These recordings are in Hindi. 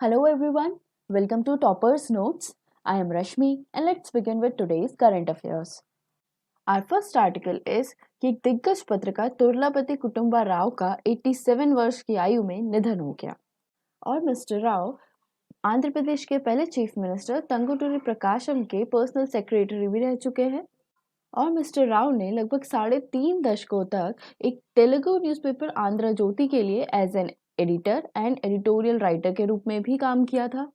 Hello everyone, welcome to Topper's Notes. I am Rashmi and let's begin with today's current affairs. Our first article is कि एक दिग्गज पत्रकार तुर्लापति कुटुंबा राव का 87 वर्ष की आयु में निधन हो गया और मिस्टर राव आंध्र प्रदेश के पहले चीफ मिनिस्टर तंगुटूरी प्रकाशम के पर्सनल सेक्रेटरी भी रह चुके हैं और मिस्टर राव ने लगभग 3.5 दशकों तक एक तेलुगु न्यूज़पेपर आंध्र ज्योति के लिए as an editor and editorial writer के रूप में भी काम किया था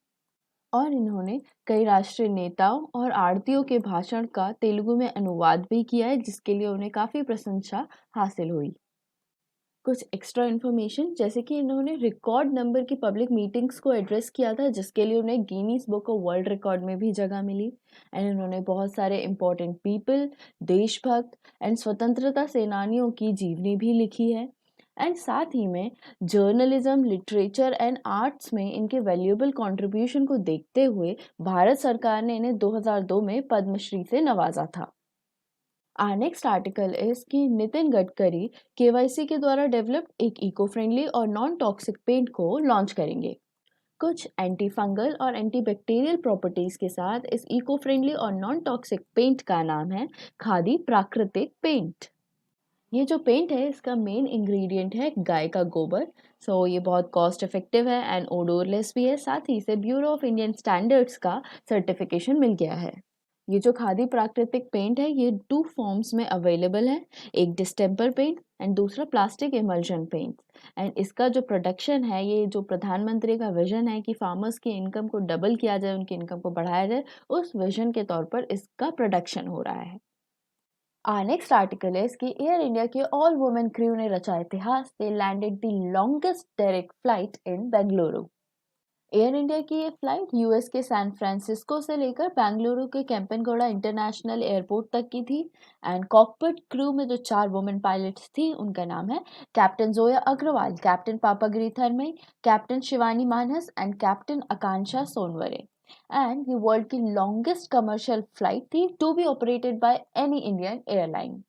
और इन्होंने कई राष्ट्रीय नेताओं और आड़तियों के भाषण का तेलुगु में अनुवाद भी किया है जिसके लिए उन्हें काफ़ी प्रशंसा हासिल हुई। कुछ एक्स्ट्रा इन्फॉर्मेशन जैसे कि इन्होंने रिकॉर्ड नंबर की पब्लिक मीटिंग्स को एड्रेस किया था जिसके लिए उन्हें Guinness book of world record में भी जगह मिली एंड इन्होंने बहुत सारे इम्पोर्टेंट पीपल, देशभक्त एंड स्वतंत्रता सेनानियों की जीवनी भी लिखी है एंड साथ ही में जर्नलिज्म, लिटरेचर एंड आर्ट्स में इनके वैल्यूएबल कंट्रीब्यूशन को देखते हुए भारत सरकार ने इन्हें 2002 में पद्मश्री से नवाजा था। Our next article is कि नितिन गडकरी केवाईसी के द्वारा डेवलप्ड एक इको फ्रेंडली और नॉन टॉक्सिक पेंट को लॉन्च करेंगे। कुछ एंटी फंगल और एंटी बैक्टीरियल प्रॉपर्टीज के साथ इस इको फ्रेंडली और नॉन टॉक्सिक पेंट का नाम है खादी प्राकृतिक पेंट। ये जो पेंट है इसका मेन इंग्रेडिएंट है गाय का गोबर। सो ये बहुत कॉस्ट इफेक्टिव है एंड ओडोरलेस भी है, साथ ही इसे ब्यूरो ऑफ इंडियन स्टैंडर्ड्स का सर्टिफिकेशन मिल गया है। ये जो खादी प्राकृतिक पेंट है ये 2 फॉर्म्स में अवेलेबल है, एक डिस्टेम्पर पेंट एंड दूसरा प्लास्टिक इमल्शन पेंट एंड इसका जो प्रोडक्शन है, ये जो प्रधानमंत्री का विजन है कि फार्मर्स की इनकम को डबल किया जाए, उनकी इनकम को बढ़ाया जाए, उस विजन के तौर पर इसका प्रोडक्शन हो रहा है। Our next article is कि एयर इंडिया के ऑल वुमेन क्रू ने रचा इतिहास। They landed the longest direct flight in Bengaluru. Air India की ये फ्लाइट यूएस के सैन फ्रांसिस्को से लेकर बेंगलुरु के केम्पेनगौड़ा इंटरनेशनल एयरपोर्ट तक की थी एंड कॉकपिट क्रू में जो 4 वुमेन पायलट्स थी उनका नाम है captain Zoya Agarwal, captain Papagari Thanmai, captain Shivani Manhas and captain Akanksha Sonaware and ये वर्ल्ड की लॉन्गेस्ट कमर्शियल फ्लाइट थी to be operated by any Indian airline.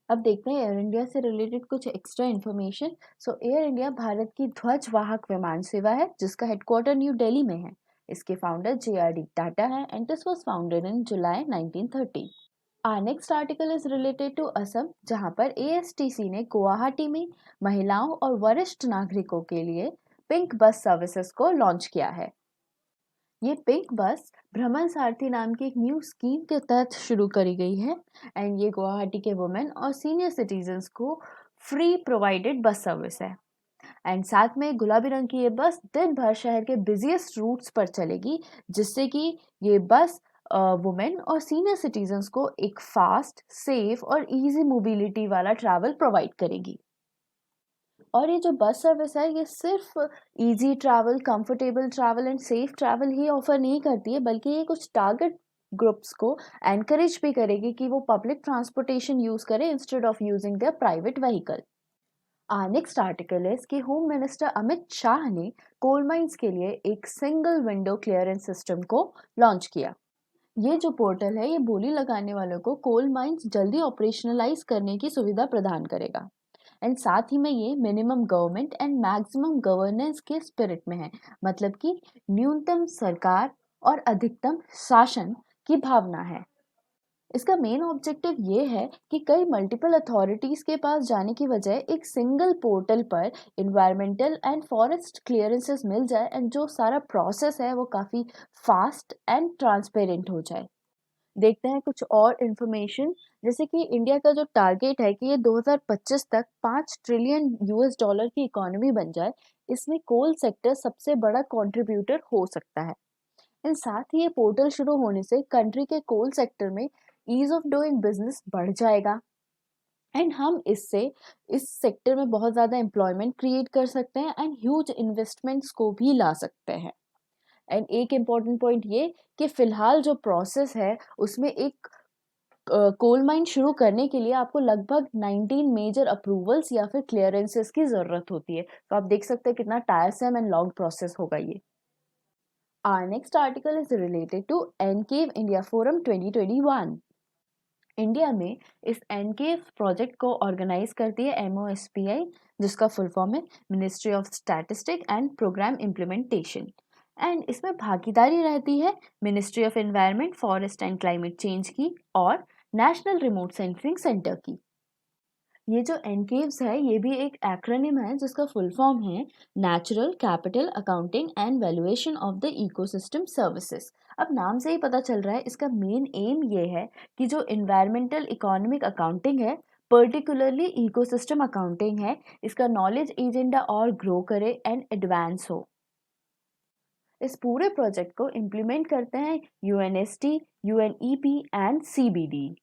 अब देखते हैं एयर इंडिया से रिलेटेड कुछ extra information. So Air India Bharat की ध्वजवाहक विमान सेवा है जिसका हेडक्वार्टर न्यू दिल्ली में है। इसके फाउंडर JRD टाटा है and this was founded in July 1930। Our next article is related to Assam जहां पर ASTC ने गुवाहाटी में महिलाओं और वरिष्ठ नागरिकों के लिए पिंक बस सर्विसेज को लॉन्च किया है। ये पिंक बस भ्रमण सारथी नाम की एक न्यू स्कीम के तहत शुरू करी गई है एंड ये गुवाहाटी के वुमेन और सीनियर सिटीजन्स को फ्री प्रोवाइडेड बस सर्विस है एंड साथ में गुलाबी रंग की ये बस दिन भर शहर के बिजिएस्ट रूट्स पर चलेगी जिससे कि ये बस वुमेन और सीनियर सिटीजन्स को एक फास्ट, सेफ और इजी मोबिलिटी वाला ट्रैवल प्रोवाइड करेगी। और ये जो बस सर्विस है ये सिर्फ easy travel, comfortable travel and safe travel he offer नहीं करती है बल्कि ये कुछ टारगेट ग्रुप्स को एनकरेज भी करेगी कि वो पब्लिक ट्रांसपोर्टेशन यूज करें instead of using their private vehicle. Next article है कि होम मिनिस्टर अमित शाह ने कोल माइंस के लिए एक सिंगल विंडो क्लियरेंस सिस्टम को लॉन्च किया। ये जो पोर्टल है ये बोली लगाने वालों को कोल माइंस जल्दी ऑपरेशनलाइज करने की सुविधा प्रदान करेगा एंड साथ ही में ये minimum government and maximum governance के स्पिरिट में है, मतलब कि न्यूनतम सरकार और अधिकतम शासन की भावना है। इसका मेन ऑब्जेक्टिव ये है कि कई मल्टीपल अथॉरिटीज के पास जाने की बजाय एक सिंगल पोर्टल पर इन्वायरमेंटल एंड फॉरेस्ट क्लियरेंसेस मिल जाए एंड जो सारा प्रोसेस है वो काफ़ी फास्ट एंड ट्रांसपेरेंट हो जाए। देखते हैं कुछ और इन्फॉर्मेशन जैसे कि इंडिया का जो टारगेट है कि ये 2025 तक 5 ट्रिलियन यूएस डॉलर की इकोनॉमी बन जाए, इसमें कोल सेक्टर सबसे बड़ा कंट्रीब्यूटर हो सकता है। एंड साथ ही ये पोर्टल शुरू होने से कंट्री के कोल सेक्टर में ईज ऑफ डूइंग बिजनेस बढ़ जाएगा एंड हम इससे इस सेक्टर में बहुत ज़्यादा एम्प्लॉयमेंट क्रिएट कर सकते हैं एंड ह्यूज इन्वेस्टमेंट्स को भी ला सकते हैं। एंड एक इम्पॉर्टेंट पॉइंट ये कि फिलहाल जो प्रोसेस है उसमें एक कोल माइन शुरू करने के लिए आपको लगभग 19 मेजर अप्रूवल्स या फिर क्लियरेंसेस की ज़रूरत होती है, तो आप देख सकते हैं कितना टायरसम एंड लॉन्ग प्रोसेस होगा ये। Our next article is related to एनकेव इंडिया फोरम 2021। इंडिया में इस एनकेव प्रोजेक्ट को ऑर्गेनाइज करती है MOSPI जिसका फुल फॉर्म है ministry of statistic and programme implementation and इसमें भागीदारी रहती है ministry of environment, forest and climate change की और नेशनल रिमोट सेंसिंग सेंटर की। ये जो एनकेव्स है ये भी एक एक्रोनिम है जिसका फुल फॉर्म है natural capital accounting and valuation of the ecosystem services. अब नाम से ही पता चल रहा है इसका मेन एम ये है कि जो इन्वायरमेंटल इकोनॉमिक अकाउंटिंग है, पर्टिकुलरली इकोसिस्टम अकाउंटिंग है, इसका नॉलेज एजेंडा और ग्रो करे एंड एडवांस हो। इस पूरे प्रोजेक्ट को इम्प्लीमेंट करते हैं यूएनएसटी, यूएनईपी एंड सीबीडी,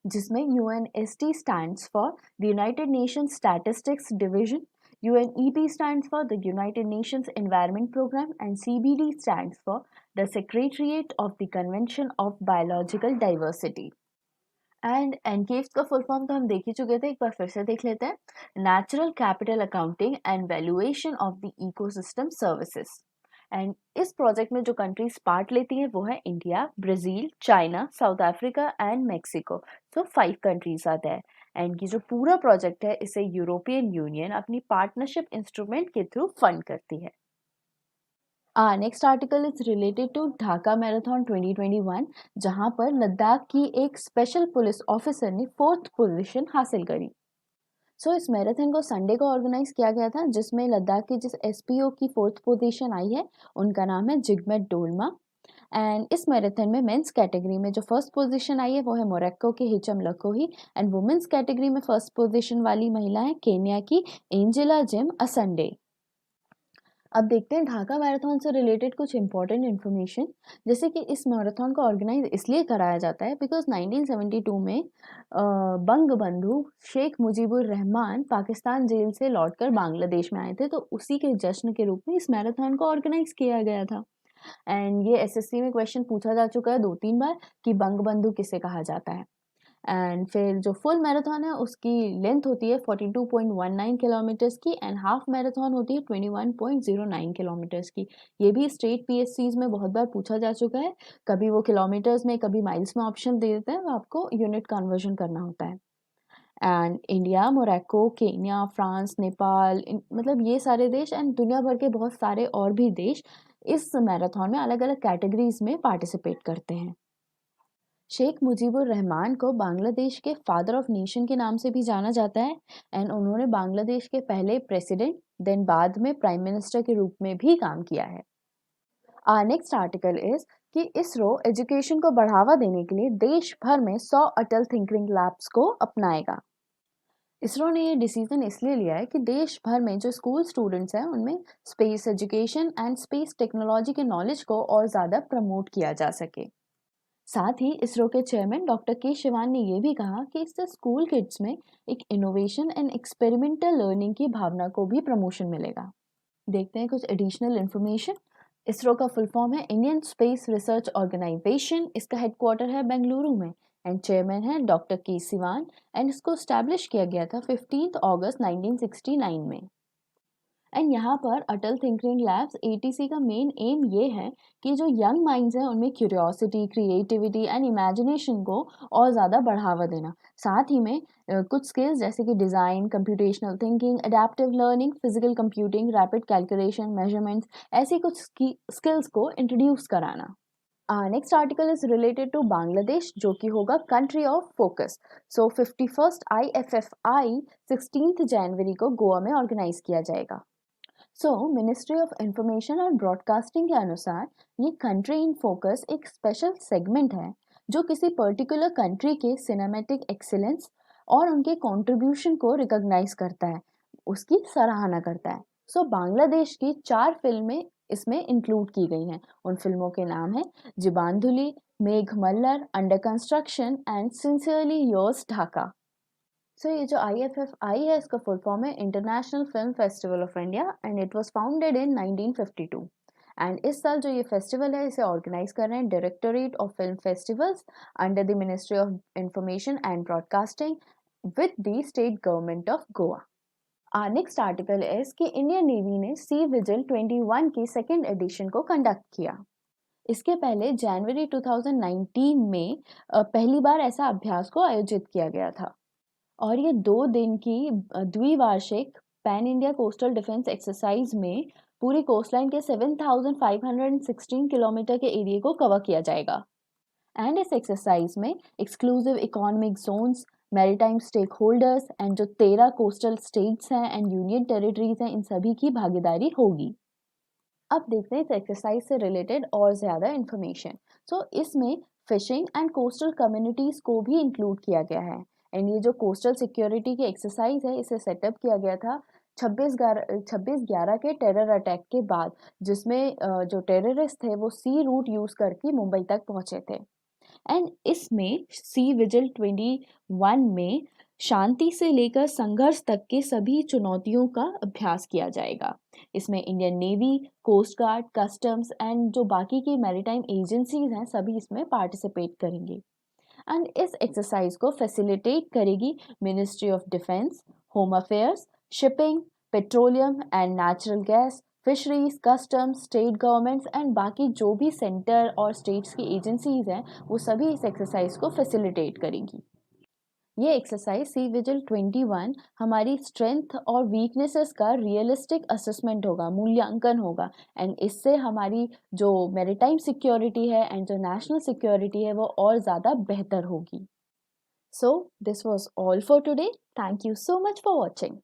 जिसमें UNST stands for the United Nations Statistics Division, UNEP stands for the United Nations Environment Program, and CBD stands for the Secretariat of the Convention of Biological Diversity. And एनकेव्स का फुल फॉर्म तो हम देख ही चुके थे, एक बार फिर से देख लेते हैं। Natural capital accounting and valuation of the ecosystem services. And इस प्रोजेक्ट में जो कंट्रीज पार्ट लेती हैं वो है India, Brazil, China, South Africa and Mexico. So 5 countries आते हैं। एंड ये जो पूरा प्रोजेक्ट है इसे यूरोपियन यूनियन अपनी पार्टनरशिप इंस्ट्रूमेंट के थ्रू फंड करती है। Next article is related to Dhaka marathon 2021, जहां पर लद्दाख की एक स्पेशल पुलिस ऑफिसर ने 4th पोजीशन हासिल करी। इस मैराथन को संडे को ऑर्गेनाइज किया गया था, जिसमें लद्दाख की जिस एसपीओ की 4th पोजीशन आई है उनका नाम है जिगमेट डोलमा। एंड इस मैराथन में मेंस कैटेगरी में जो फर्स्ट पोजीशन आई है वो है मोरक्को के हिचम लकोही, एंड वुमेन्स कैटेगरी में फर्स्ट पोजीशन वाली महिला है केन्या की एंजेला जिम असंडे। अब देखते हैं ढाका मैराथन से रिलेटेड कुछ इंपॉर्टेंट इन्फॉर्मेशन। जैसे कि इस मैराथन को ऑर्गेनाइज इसलिए कराया जाता है बिकॉज 1972 में बंग बंधु शेख मुजीबुर रहमान पाकिस्तान जेल से लौटकर बांग्लादेश में आए थे, तो उसी के जश्न के रूप में इस मैराथन को ऑर्गेनाइज किया गया था। एंड ये एसएससी में क्वेश्चन पूछा जा चुका है 2-3 बार कि बंग बंधु किसे कहा जाता है। एंड फिर जो फुल मैराथन है उसकी लेंथ होती है 42.19 किलोमीटर्स की, एंड हाफ मैराथन होती है 21.09 किलोमीटर्स की। ये भी स्टेट पीएससीज में बहुत बार पूछा जा चुका है, कभी वो किलोमीटर्स में कभी माइल्स में ऑप्शन दे देते हैं, आपको यूनिट कन्वर्जन करना होता है। And India, Morocco, Kenya, France, Nepal, मतलब ये सारे देश एंड दुनिया भर के बहुत सारे और भी देश इस मैराथन में अलग अलग कैटेगरीज में पार्टिसिपेट करते हैं। शेख मुजीबुर रहमान को बांग्लादेश के फादर ऑफ नेशन के नाम से भी जाना जाता है, एंड उन्होंने बांग्लादेश के पहले प्रेसिडेंट देन बाद में प्राइम मिनिस्टर के रूप में भी काम किया है। नेक्स्ट आर्टिकल इज कि इसरो एजुकेशन को बढ़ावा देने के लिए देश भर में 100 अटल थिंकिंग लैब्स को अपनाएगा। इसरो ने ये डिसीजन इसलिए लिया है कि देश भर में जो स्कूल स्टूडेंट्स हैं उनमें space education and space technology के नॉलेज को और ज़्यादा प्रमोट किया जा सके। साथ ही इसरो के चेयरमैन डॉक्टर के शिवान ने यह भी कहा कि इससे स्कूल किड्स में एक इनोवेशन एंड एक्सपेरिमेंटल लर्निंग की भावना को भी प्रमोशन मिलेगा। देखते हैं कुछ एडिशनल इन्फॉर्मेशन। इसरो का फुल फॉर्म है इंडियन स्पेस रिसर्च ऑर्गेनाइजेशन। इसका हेडक्वार्टर है बेंगलुरु में, एंड चेयरमैन है डॉक्टर के सिवान, एंड इसको स्टैब्लिश किया गया था 15 अगस्त 1969 में। एंड यहाँ पर अटल थिंकिंग लैब्स एटीसी का मेन एम ये है कि जो यंग माइंड्स हैं उनमें क्यूरियोसिटी, क्रिएटिविटी एंड इमेजिनेशन को और ज़्यादा बढ़ावा देना, साथ ही में कुछ स्किल्स जैसे कि design, computational thinking, adaptive learning, physical computing, rapid calculation, measurements, ऐसी कुछ स्किल्स को इंट्रोड्यूस कराना। Next article is related to Bangladesh, जो कि होगा country of focus. 51st IFFI 16 जनवरी को गोवा में ऑर्गेनाइज किया जाएगा। Ministry of information and broadcasting के अनुसार ये कंट्री इन फोकस एक स्पेशल सेगमेंट है जो किसी पर्टिकुलर कंट्री के सिनेमैटिक एक्सीलेंस और उनके कंट्रीब्यूशन को रिकॉग्नाइज करता है, उसकी सराहना करता है। बांग्लादेश की 4 फिल्में इसमें इंक्लूड की गई हैं। उन फिल्मों के नाम है Jibondhuli, Megh Mallar, under construction and sincerely yours Dhaka. ये जो IFFI है इसका फुल फॉर्म है international film festival of India, and it was founded in 1952। एंड इस साल जो ये फेस्टिवल है इसे ऑर्गेनाइज कर रहे हैं directorate of film festivals under the ministry of information and broadcasting with the state government of Goa. Next article is कि इंडियन नेवी ने सी विजिल 21 की सेकेंड एडिशन को कंडक्ट किया। इसके पहले जनवरी 2019 में पहली बार ऐसा अभ्यास को आयोजित किया गया था, और ये 2 दिन की द्विवार्षिक pan India coastal defence exercise में पूरी कोस्टलाइन के 7,516 किलोमीटर के एरिया को कवर किया जाएगा। एंड इस एक्सरसाइज में exclusive economic zones, maritime stake holders and जो 13 कोस्टल स्टेट्स हैं एंड यूनियन टेरिटरीज हैं, इन सभी की भागीदारी होगी। अब देखते हैं इस एक्सरसाइज से रिलेटेड और ज़्यादा इन्फॉर्मेशन। सो इसमें फिशिंग एंड कोस्टल कम्युनिटीज़ को भी इंक्लूड किया गया है। एंड ये जो कोस्टल सिक्योरिटी की एक्सरसाइज है, इसे सेटअप किया गया था 26/11 के टेरर अटैक के बाद, जिसमें जो टेररिस्ट थे वो सी रूट यूज़ करके मुंबई तक पहुंचे थे। एंड इसमें सी विजिल 21 में शांति से लेकर संघर्ष तक के सभी चुनौतियों का अभ्यास किया जाएगा। इसमें Indian navy, coast guard, customs and जो बाकी की मैरीटाइम एजेंसीज हैं, सभी इसमें पार्टिसिपेट करेंगे। एंड इस एक्सरसाइज को फैसिलिटेट करेगी ministry of defence, home affairs, shipping, petroleum and natural gas, fisheries, customs, state governments and बाकी जो भी सेंटर और स्टेट्स की एजेंसीज हैं, वो सभी इस एक्सरसाइज को फैसिलिटेट करेंगी। ये एक्सरसाइज सी विजिल 21 हमारी स्ट्रेंथ और वीकनेसेस का रियलिस्टिक असेसमेंट होगा, मूल्यांकन होगा। एंड इससे हमारी जो मैरीटाइम सिक्योरिटी है एंड जो नेशनल सिक्योरिटी है वो और ज़्यादा बेहतर होगी। So this was all for today. Thank you so much for watching.